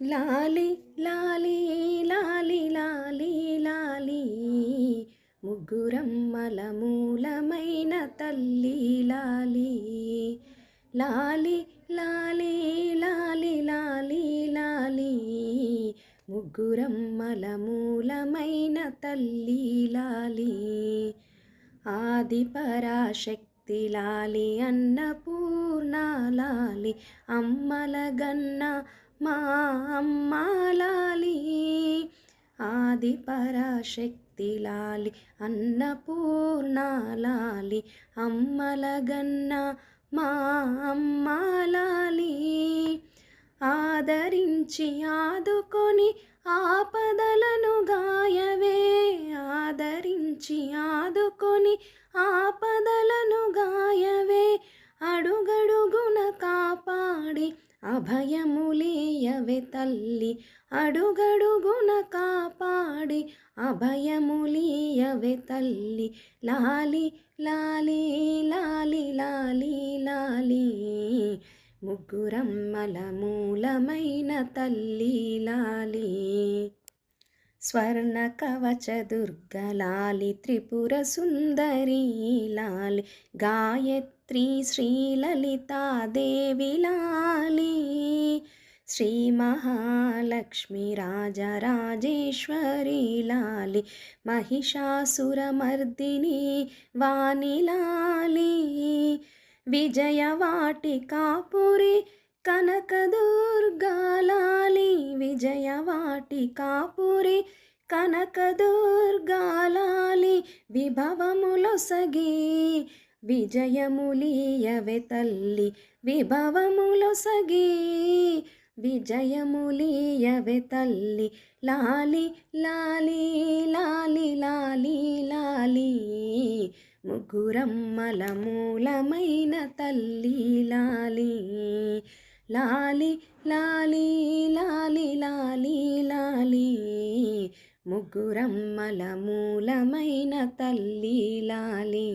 లాలి లాలి లాలి లాలి లాలి ముగ్గురమ్మల మూలమైన తల్లి లాలి లాలి లాలి లాలి లాలి లాలి ముగ్గురమ్మల మూలమైన తల్లి లాలి ఆది పరాశక్తి లాలి అన్నపూర్ణ లాలి అమ్మల గన్న మా అమ్మ లాలి ఆది పరాశక్తి లాలి అన్నపూర్ణ లాలి అమ్మల గన్న మా అమ్మ లాలి ఆదరించి ఆదుకొని ఆపదలను గాయవే ఆదరించి ఆదుకొని ఆపదలను గాయవే అడుగడుగున కాపాడి అభయములీయవే తల్లి అడుగడుగున కాపాడి అభయములీయవే తల్లి లాలి లాలి లాలి లాలి లాలి ముగ్గురమ్మల మూలమైన తల్లి లాలి స్వర్ణ కవచ దుర్గలాలి త్రిపుర సుందరి లాలి గాయత్రి శ్రీలలితాదేవి లాలి శ్రీ మహాలక్ష్మి రాజరాజేశ్వరి లాలి మహిషాసురమర్దిని వాణి లాలి విజయవాటికాపురి కనకదుర్గా లాలి విజయవాటికాపురి కనకదుర్గా లాలి విభవములొసగి విజయములీయవే తల్లి విభవములొసగి విజయములీయవే తల్లి లాలి లాలి లాలి లాలి లాలి ముగ్గురమ్మల మూలమైన తల్లి లాలి లాలి లాలి లాలి లాలి లాలి ముగ్గురమ్మల మూలమైన తల్లి లాలి